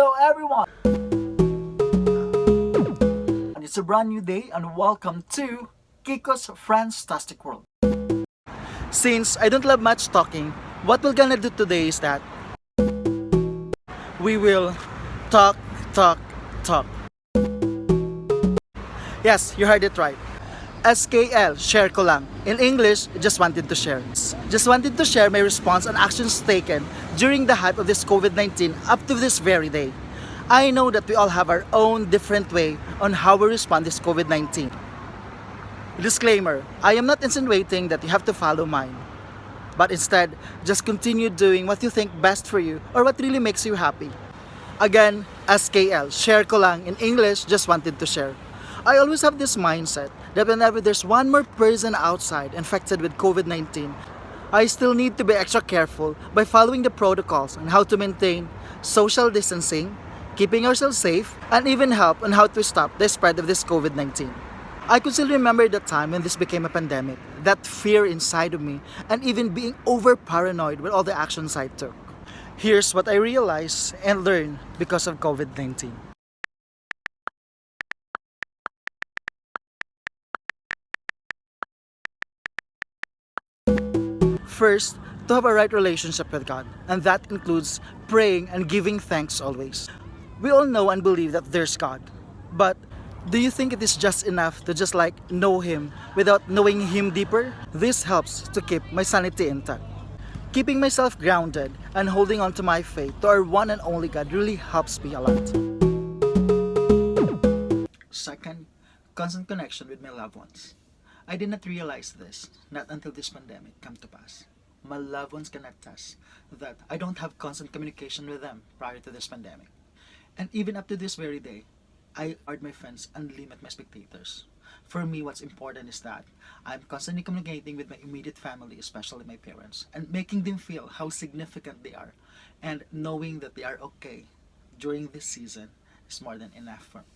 Hello everyone! And it's a brand new day and welcome to Kiko's Fantastic World. Since I don't love much talking, what we're gonna do today is that we will talk, talk, talk. Yes, you heard it right. SKL, share ko lang. In English, just wanted to share. Just wanted to share my response and actions taken during the hype of this COVID-19 up to this very day. I know that we all have our own different way on how we respond to this COVID-19. Disclaimer, I am not insinuating that you have to follow mine. But instead, just continue doing what you think best for you or what really makes you happy. Again, SKL, share ko lang. In English, just wanted to share. I always have this mindset that whenever there's one more person outside infected with COVID-19, I still need to be extra careful by following the protocols on how to maintain social distancing, keeping ourselves safe, and even help on how to stop the spread of this COVID-19. I could still remember the time when this became a pandemic, that fear inside of me, and even being over paranoid with all the actions I took. Here's what I realized and learned because of COVID-19. First, to have a right relationship with God, and that includes praying and giving thanks always. We all know and believe that there's God, but do you think it is just enough to just know Him without knowing Him deeper? This helps to keep my sanity intact. Keeping myself grounded and holding on to my faith to our one and only God really helps me a lot. Second, constant connection with my loved ones. I did not realize this, not until this pandemic came to pass. My loved ones can attest that I don't have constant communication with them prior to this pandemic. And even up to this very day, I guard my friends and limit my spectators. For me, what's important is that I'm constantly communicating with my immediate family, especially my parents, and making them feel how significant they are. And knowing that they are okay during this season is more than enough for me.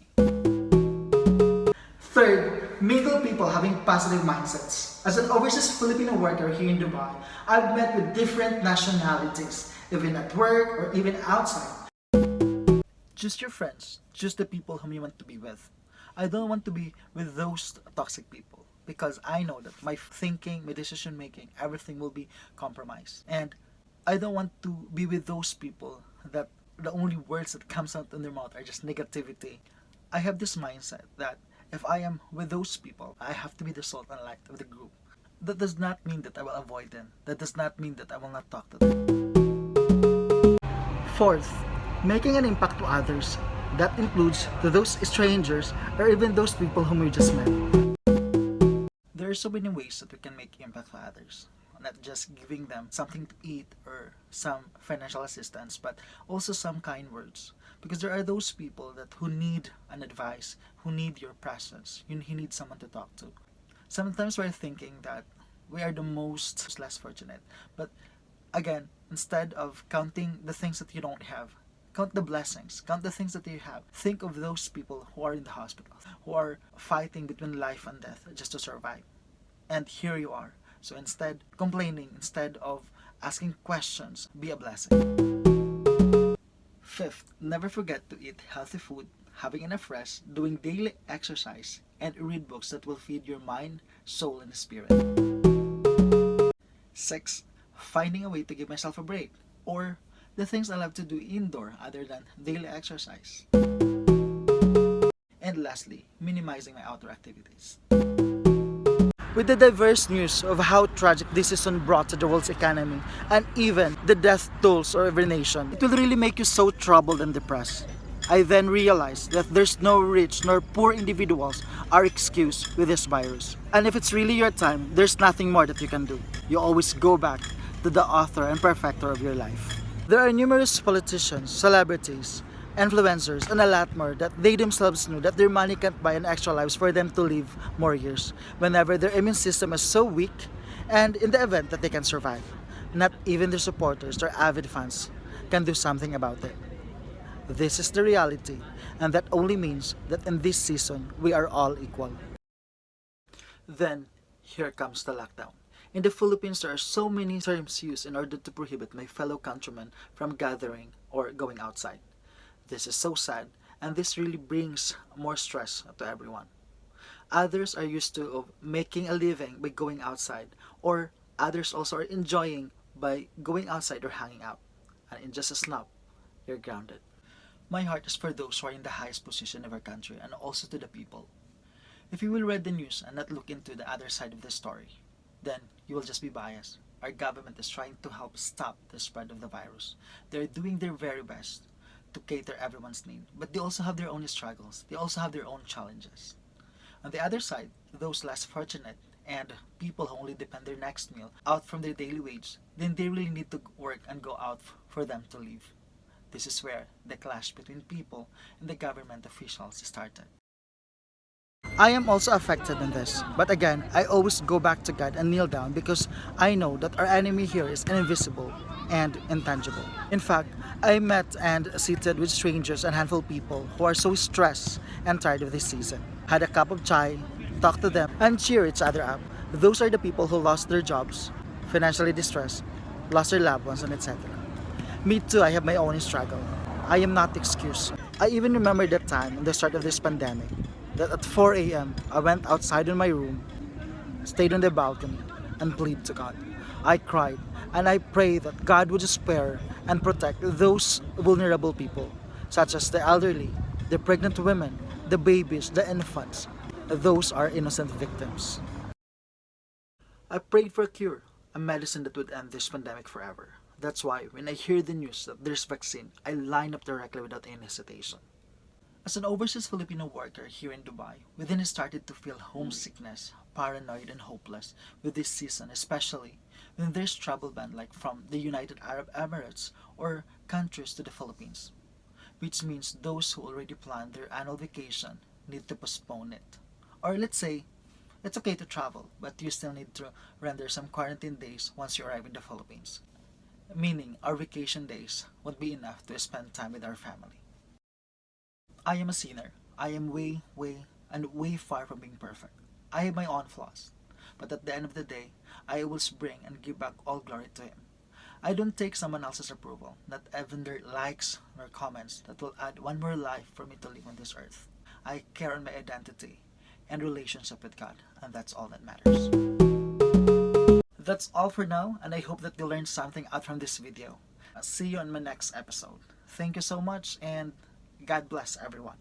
Third, mingle people having positive mindsets. As an overseas Filipino worker here in Dubai, I've met with different nationalities, even at work or even outside. Choose your friends, choose the people whom you want to be with. I don't want to be with those toxic people because I know that my thinking, my decision making, everything will be compromised. And I don't want to be with those people that the only words that comes out in their mouth are just negativity. I have this mindset that if I am with those people, I have to be the salt and light of the group. That does not mean that I will avoid them. That does not mean that I will not talk to them. Fourth, making an impact to others. That includes to those strangers or even those people whom we just met. There are so many ways that we can make impact to others. Not just giving them something to eat or some financial assistance, but also some kind words. Because there are those people who need an advice, who need your presence, who need someone to talk to. Sometimes we're thinking that we are the most less fortunate. But again, instead of counting the things that you don't have, count the blessings, count the things that you have. Think of those people who are in the hospital, who are fighting between life and death just to survive. And here you are. So instead complaining, instead of asking questions, be a blessing. Fifth, never forget to eat healthy food, having enough rest, doing daily exercise, and read books that will feed your mind, soul, and spirit. Sixth, finding a way to give myself a break, or the things I love to do indoor other than daily exercise. And lastly, minimizing my outdoor activities. With the diverse news of how tragic this season brought to the world's economy and even the death tolls of every nation, it will really make you so troubled and depressed. I then realized that there's no rich nor poor individuals are excused with this virus. And if it's really your time, there's nothing more that you can do. You always go back to the author and perfecter of your life. There are numerous politicians, celebrities, influencers, and a lot more that they themselves knew that their money can't buy an extra lives for them to live more years whenever their immune system is so weak and in the event that they can survive. Not even their supporters or avid fans can do something about it. This is the reality, and that only means that in this season, we are all equal. Then, here comes the lockdown. In the Philippines, there are so many terms used in order to prohibit my fellow countrymen from gathering or going outside. This is so sad, and this really brings more stress to everyone. Others are used to making a living by going outside, or others also are enjoying by going outside or hanging out. And in just a snap, you're grounded. My heart is for those who are in the highest position of our country and also to the people. If you will read the news and not look into the other side of the story, then you will just be biased. Our government is trying to help stop the spread of the virus. They're doing their very best to cater everyone's need, but they also have their own struggles. They also have their own challenges. On the other side, those less fortunate and people who only depend their next meal out from their daily wage, then they really need to work and go out for them to live. This is where the clash between people and the government officials started. I am also affected in this, but again, I always go back to God and kneel down because I know that our enemy here is invisible and intangible. In fact, I met and seated with strangers and handful of people who are so stressed and tired of this season. Had a cup of chai, talked to them, and cheer each other up. Those are the people who lost their jobs, financially distressed, lost their loved ones, and etc. Me too, I have my own struggle. I am not excused. I even remember that time in the start of this pandemic that at 4 a.m. I went outside in my room, stayed on the balcony, and plead to God. I cried and I prayed that God would spare and protect those vulnerable people, such as the elderly, the pregnant women, the babies, the infants. Those are innocent victims. I prayed for a cure, a medicine that would end this pandemic forever. That's why when I hear the news that there's vaccine, I line up directly without any hesitation. As an overseas Filipino worker here in Dubai, we then started to feel homesickness, paranoid and hopeless with this season, especially when there's travel ban like from the United Arab Emirates or countries to the Philippines, which means those who already planned their annual vacation need to postpone it. Or let's say, it's okay to travel, but you still need to render some quarantine days once you arrive in the Philippines. Meaning, our vacation days won't be enough to spend time with our family. I am a sinner. I am way far from being perfect. I have my own flaws. But at the end of the day, I always bring and give back all glory to Him. I don't take someone else's approval, not even their likes nor comments that will add one more life for me to live on this earth. I care on my identity and relationship with God, and that's all that matters. That's all for now, and I hope that you learned something out from this video. I'll see you on my next episode. Thank you so much, and God bless everyone.